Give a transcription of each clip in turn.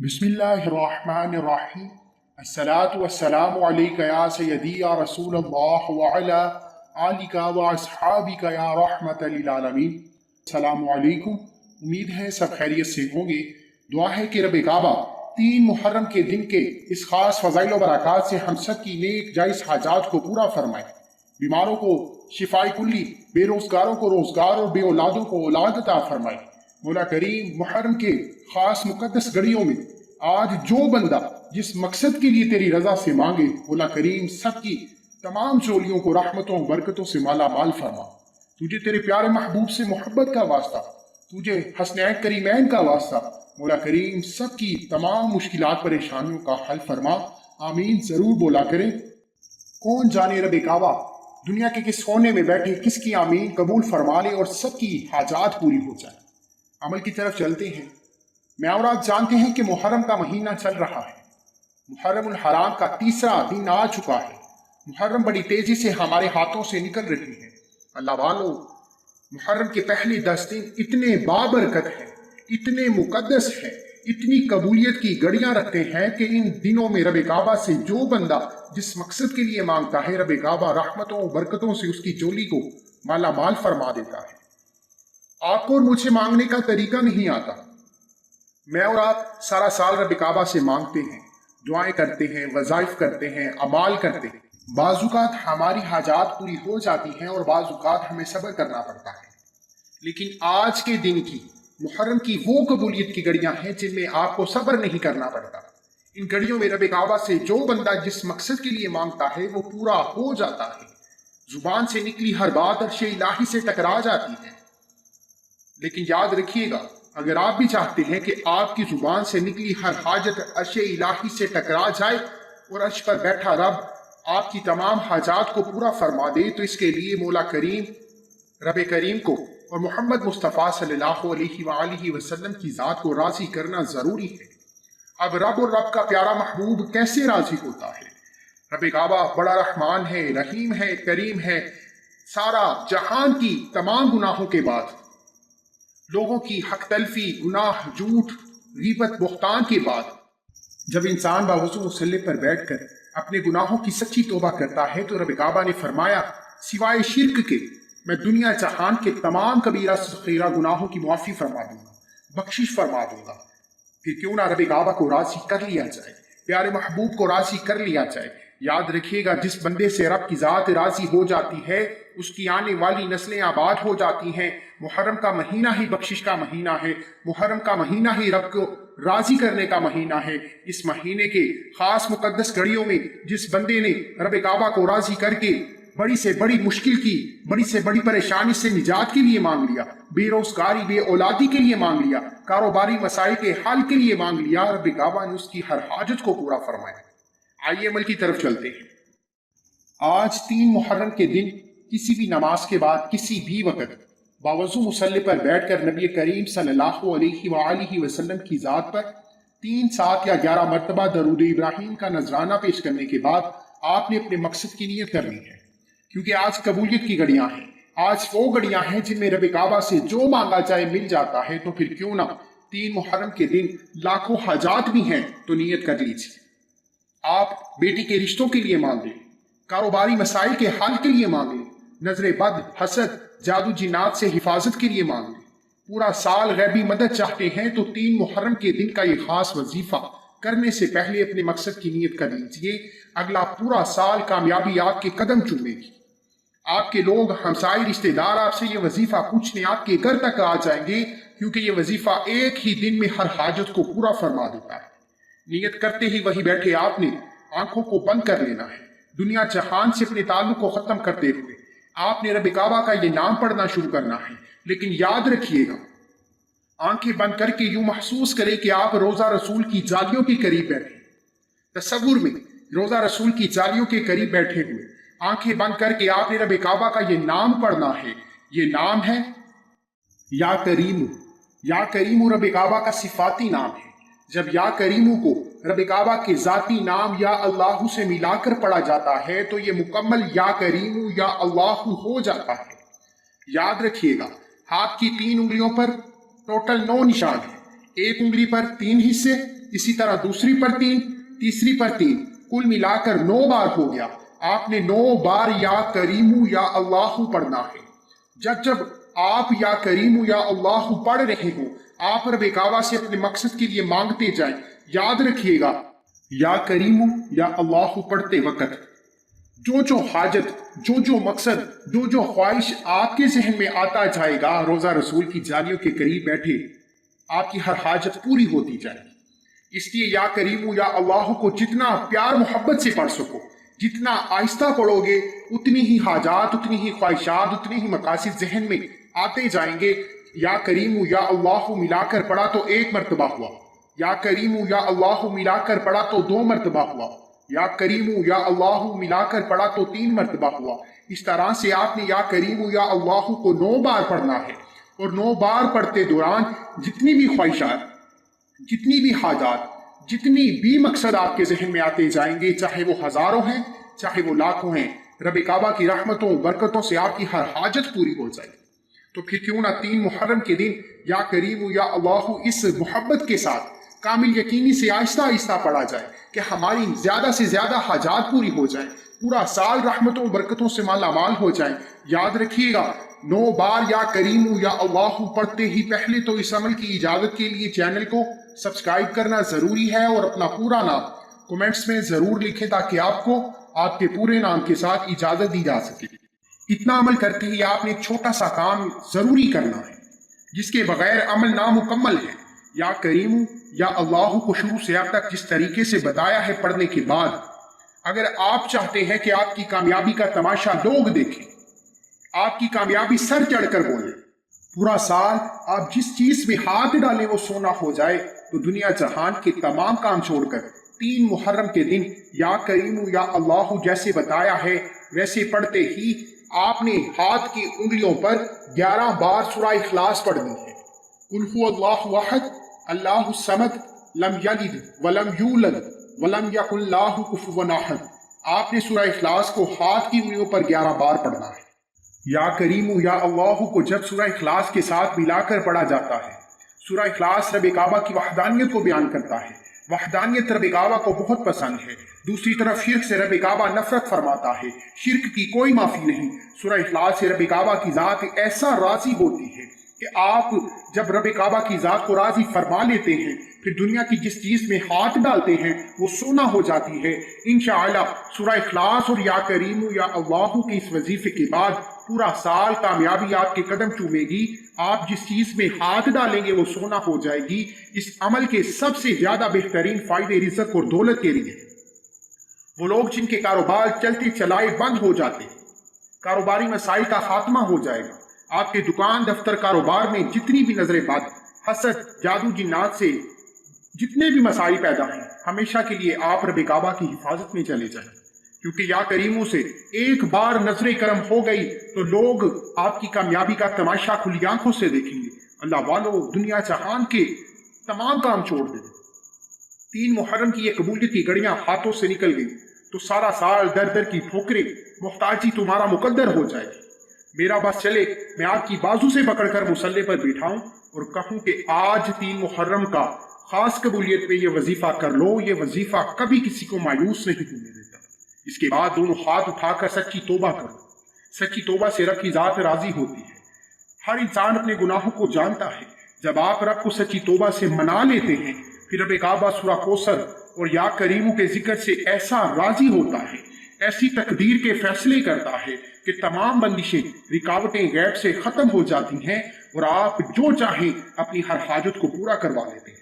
बिस्मिल्लाहिर्रहमानिर्रहीम। अस्सलातु वस्सलामु अलैका या सय्यदी या रसूल अल्लाह व अला आलिका व अस्हाबिका या रहमतल लिल आलमीन। अस्सलामु अलैकुम। उम्मीद है सब खैरियत से होंगे। दुआ है कि रब काबा 3 मुहर्रम के दिन के इस खास फज़ाइल व बरक़ात से हम सब की नेक जायज़ हाजात को पूरा फरमाए, बीमारों को शिफाए कुल्ली, बेरोजगारों को रोजगार और बे औलादों को औलाद अता फरमाए। मौला करीम मुहर्रम के खास मुकद्दस घड़ियों में आज जो बंदा जिस मकसद के लिए तेरी रजा से मांगे, मौला करीम सबकी तमाम झोलियों को रहमतों बरकतों से माला माल फरमा। तुझे तेरे प्यारे महबूब से मोहब्बत का वास्ता, तुझे हसनैन करीमैन का वास्ता, मौला करीम सबकी तमाम मुश्किलात परेशानियों का हल फरमा। आमीन जरूर बोला करें। कौन जाने रब काबा दुनिया के किस कोने में बैठे किसकी आमीन कबूल फरमा ले और सबकी हाजात पूरी हो जाए। अमल की तरफ चलते हैं। मैं और आप जानते हैं कि मुहर्रम का महीना चल रहा है। मुहर्रम हराम का तीसरा दिन आ चुका है। मुहर्रम बड़ी तेजी से हमारे हाथों से निकल रही है। अल्लाह वालों, मुहर्रम के पहले 10 दिन इतने बाबरकत हैं, इतने मुकद्दस हैं, इतनी कबूलियत की गड़ियां रखते हैं कि इन दिनों में रब काबा से जो बंदा जिस मकसद के लिए मांगता है, रब काबा रहमतों बरकतों से उसकी झोली को माला माल फरमा देता है। आपको और मुझे मांगने का तरीका नहीं आता। मैं और आप सारा साल रब काबा से मांगते हैं, दुआएं करते हैं, वज़ाइफ करते हैं, अमाल करते हैं। बाज़ुकात हमारी हाजात पूरी हो जाती हैं और बाज़ुकात हमें सब्र करना पड़ता है। लेकिन आज के दिन की मुहर्रम की वो कबूलियत की घड़ियां हैं जिनमें आपको सब्र नहीं करना पड़ता। इन घड़ियों में रब काबा से जो बंदा जिस मकसद के लिए मांगता है वो पूरा हो जाता है। जुबान से निकली हर बात अर्श इलाही से टकरा जाती है। लेकिन याद रखिएगा, अगर आप भी चाहते हैं कि आपकी जुबान से निकली हर हाजत अर्श इलाही से टकरा जाए और अर्श पर बैठा रब आपकी तमाम हाजात को पूरा फरमा दे, तो इसके लिए मौला करीम रब करीम को और मोहम्मद मुस्तफ़ा सल्लल्लाहु अलैहि वसल्लम की ज़ात को राज़ी करना ज़रूरी है। अब रब और रब का प्यारा महबूब कैसे राज़ी होता है? रब काबा बड़ा रहमान है, रहीम है, करीम है। सारा जहान की तमाम गुनाहों के बाद, लोगों की हक तलफी, गुनाह, झूठ, गीबत, बुहतान के बाद, जब इंसान बावजूद मुसल्ले पर बैठकर अपने गुनाहों की सच्ची तौबा करता है, तो रब काबा ने फरमाया, सिवाय शिर्क के मैं दुनिया जहान के तमाम कबीरा सगीरा गुनाहों की मुआफ़ी फरमा दूंगा, बख्शिश फरमा दूंगा। फिर क्यों ना रब काबा को राज़ी कर लिया जाए, प्यारे महबूब को राज़ी कर लिया जाए। याद रखिएगा, जिस बंदे से रब की ज़ात राज़ी हो जाती है उसकी आने वाली नस्लें आबाद हो जाती हैं। मुहर्रम का महीना ही बख्शिश का महीना है। मुहर्रम का महीना ही रब को राज़ी करने का महीना है। इस महीने के खास मुकद्दस घड़ियों में जिस बंदे ने रब काबा को राज़ी करके बड़ी से बड़ी मुश्किल की, बड़ी से बड़ी परेशानी से निजात के लिए मांग लिया, बेरोजगारी, बे औलादी के लिए मांग लिया, कारोबारी मसाइल के हल के लिए मांग लिया, रब काबा ने उसकी हर हाजत को पूरा फरमाया। आइए अमल की तरफ चलते हैं। आज 3 मुहर्रम के दिन किसी भी नमाज के बाद किसी भी वक्त बावजू मुसल्ले पर बैठकर नबी करीम सल्लल्लाहु अलैहि वसल्लम की ज़ात पर 3, 7 या 11 मरतबा दरूद इब्राहिम का नजराना पेश करने के बाद आपने अपने मकसद की नीयत करनी है। क्योंकि आज कबूलियत की घड़ियां हैं। आज वो घड़ियां हैं जिनमें रब काबा से जो मांगा जाए मिल जाता है। तो फिर क्यों ना 3 मुहर्रम के दिन लाखों हाजात भी हैं तो नीयत कर लीजिए। आप बेटी के रिश्तों के लिए मांग लें, कारोबारी मसाइल के हल के लिए मांग लें, नजर बद, हसद, जादू जिन्नात से हिफाजत के लिए मांग लें। पूरा साल गैबी मदद चाहते हैं तो 3 मुहर्रम के दिन का ये खास वजीफा करने से पहले अपने मकसद की नीयत कर लीजिए। अगला पूरा साल कामयाबी आपके कदम चूमेगी। आपके लोग, हमसाई, रिश्तेदार आपसे ये वजीफा पूछने आपके घर तक आ जाएंगे, क्योंकि ये वजीफा एक ही दिन में हर हाजत को पूरा फरमा देता है। नियत करते ही वही बैठे आपने आंखों को बंद कर लेना है। दुनिया जहान से अपने ताल्लुक को खत्म करते हुए आपने रब काबा का ये नाम पढ़ना शुरू करना है। लेकिन याद रखिएगा, आंखें बंद करके यूं महसूस करें कि आप रोजा रसूल की जालियों के करीब बैठे। तसव्वुर में रोजा रसूल की जालियों के करीब बैठे हुए आंखें बंद करके आपने रब काबा का ये नाम पढ़ना है। ये नाम है या करीमु। या करीमु रब काबा का सिफाती नाम है। जब या करीमु को रब काबा के जाती नाम या अल्लाह से मिलाकर पढ़ा जाता है तो ये मुकम्मल या करीमु या अल्लाह हो जाता है। याद रखिएगा, हाथ की 3 उंगलियों पर टोटल 9 निशान है। एक उंगली पर 3 हिस्से اسی طرح دوسری پر 3، تیسری پر 3، کل ملا کر 9 بار ہو گیا۔ آپ نے 9 بار یا کریمو یا اللہ پڑھنا ہے۔ جب جب آپ یا کریمو یا اللہ پڑھ رہے ہوں، آپ رب کعبہ سے اپنے مقصد کے لیے مانگتے جائیں۔ یاد رکھیے گا، یا کریمو یا اللہ پڑھتے وقت جو حاجت، جو مقصد، جو خواہش آپ کے ذہن میں آتا جائے گا، روزہ رسول کی جالیوں کے قریب بیٹھے آپ کی ہر حاجت پوری ہوتی جائے گی۔ اس لیے یا کریمو یا اللہ کو جتنا پیار محبت سے پڑھ سکو، جتنا آہستہ پڑھو گے، اتنی ہی حاجات، اتنی ہی خواہشات، اتنے ہی مقاصد ذہن میں آتے جائیں گے۔ یا کریمو یا اللہ ملا کر پڑھا تو 1 مرتبہ ہوا، یا کریمو یا اللہ ملا کر پڑھا تو 2 مرتبہ ہوا، یا کریمو یا اللہ ملا کر پڑھا تو 3 مرتبہ ہوا۔ اس طرح سے آپ نے یا کریمو یا اللہ کو 9 بار پڑھنا ہے، اور 9 بار پڑھتے دوران جتنی بھی خواہشات، جتنی بھی حاجات، جتنی بھی مقصد آپ کے ذہن میں آتے جائیں گے، چاہے وہ ہزاروں ہیں، چاہے وہ لاکھوں ہیں، رب کعبہ کی رحمتوں برکتوں سے آپ کی ہر حاجت پوری ہو جائے گی۔ تو پھر کیوں نہ 3 محرم کے دن یا کریمو یا اللہ اس محبت کے ساتھ کامل یقینی سے آہستہ آہستہ پڑھا جائے کہ ہماری زیادہ سے زیادہ حاجات پوری ہو جائیں، پورا سال رحمتوں برکتوں سے مالا مال ہو جائیں۔ یاد رکھیے گا، 9 بار یا کریمو یا اللہ پڑھتے ہی پہلے تو اس عمل کی اجازت کے لیے چینل کو سبسکرائب کرنا ضروری ہے، اور اپنا پورا نام کومنٹس میں ضرور لکھیں تاکہ آپ کو آپ کے پورے نام کے ساتھ اجازت دی جا سکے۔ اتنا عمل کرتے ہی آپ نے ایک چھوٹا سا کام ضروری کرنا ہے جس کے بغیر عمل نامکمل ہے۔ یا کریمو یا اللہ کو شروع سے اب تک جس طریقے سے بتایا ہے پڑھنے کے بعد، اگر آپ چاہتے ہیں کہ آپ کی کامیابی کا تماشا لوگ دیکھیں، آپ کی کامیابی سر چڑھ کر بولیں، پورا سال آپ جس چیز میں ہاتھ ڈالیں وہ سونا ہو جائے، تو دنیا جہان کے تمام کام چھوڑ کر 3 محرم کے دن یا کریمو یا اللہ جیسے بتایا ہے ویسے پڑھتے ہی آپ نے ہاتھ کی انگلیوں پر 11 بار سورہ اخلاص پڑھنی ہے۔ قل هو اللہ احد اللہ الصمد لم یلد ولم یولد ولم یکن لہ کفوا احد۔ آپ نے سورہ اخلاص کو ہاتھ کی انگلیوں پر 11 بار پڑھنا ہے۔ یا کریمو یا اللہ کو جب سورہ اخلاص کے ساتھ ملا کر پڑھا جاتا ہے، سورہ اخلاص رب کعبہ کی وحدانیت کو بیان کرتا ہے۔ وحدانیت رب کعبہ کو بہت پسند ہے۔ دوسری طرف شرک سے رب کعبہ نفرت فرماتا ہے، شرک کی کوئی معافی نہیں۔ سورہ اخلاص سے رب کعبہ کی ذات ایسا راضی ہوتی ہے کہ آپ جب رب کعبہ کی ذات کو راضی فرما لیتے ہیں، پھر دنیا کی جس چیز میں ہاتھ ڈالتے ہیں وہ سونا ہو جاتی ہے۔ انشاءاللہ سورہ اخلاص اور یا کریمو یا اللہ کے اس وظیفے کے بعد پورا سال کامیابی آپ کے قدم چومے گی۔ آپ جس چیز میں ہاتھ ڈالیں گے وہ سونا ہو جائے گی۔ اس عمل کے سب سے زیادہ بہترین فائدے رزق اور دولت کے لیے وہ لوگ جن کے کاروبار چلتے چلائے بند ہو جاتے ہیں، کاروباری مسائل کا خاتمہ ہو جائے گا۔ آپ کے دکان، دفتر، کاروبار میں جتنی بھی نظریں بد، حسد، جادو، جنات سے جتنے بھی مسائل پیدا ہیں، ہمیشہ کے لیے آپ رب کعبہ کی حفاظت میں چلے جائیں، کیونکہ یا کریموں سے ایک بار نظر کرم ہو گئی تو لوگ آپ کی کامیابی کا تماشا کھلی آنکھوں سے دیکھیں گے۔ اللہ والو، دنیا جہان کے تمام کام چھوڑ دیں۔ 3 محرم کی یہ قبولیت کی گھڑیاں ہاتھوں سے نکل گئی تو سارا سال در در کی ٹھوکریں، محتاجی تمہارا مقدر ہو جائے گی۔ میرا بس چلے میں آپ کی بازو سے پکڑ کر مصلے پر بیٹھاؤں اور کہوں کہ آج 3 محرم کا خاص قبولیت میں یہ وظیفہ کر لو۔ یہ وظیفہ کبھی کسی کو مایوس نہیں ہونے دیتا۔ اس کے بعد دونوں ہاتھ اٹھا کر سچی توبہ کرو۔ سچی توبہ سے رب کی ذات راضی ہوتی ہے۔ ہر انسان اپنے گناہوں کو جانتا ہے۔ جب آپ رب کو سچی توبہ سے منا لیتے ہیں، پھر رب کعبہ سورہ کوثر اور یا کریموں کے ذکر سے ایسا راضی ہوتا ہے، ایسی تقدیر کے فیصلے کرتا ہے کہ تمام بندشیں، رکاوٹیں غیب سے ختم ہو جاتی ہیں اور آپ جو چاہیں اپنی ہر حاجت کو پورا کروا لیتے ہیں۔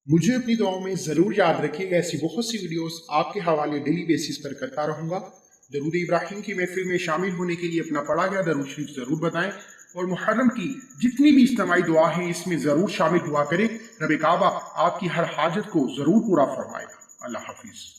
مجھے اپنی دعاؤں میں ضرور یاد رکھیے گا۔ ایسی بہت سی ویڈیوز آپ کے حوالے ڈیلی بیسس پر کرتا رہوں گا۔ درود ابراہیم کی محفل میں شامل ہونے کے لیے اپنا پڑھا گیا درود شریف ضرور بتائیں، اور محرم کی جتنی بھی اجتماعی دعا ہیں اس میں ضرور شامل ہوا کریں۔ رب کعبہ آپ کی ہر حاجت کو ضرور پورا فرمائے گا۔ اللہ حافظ۔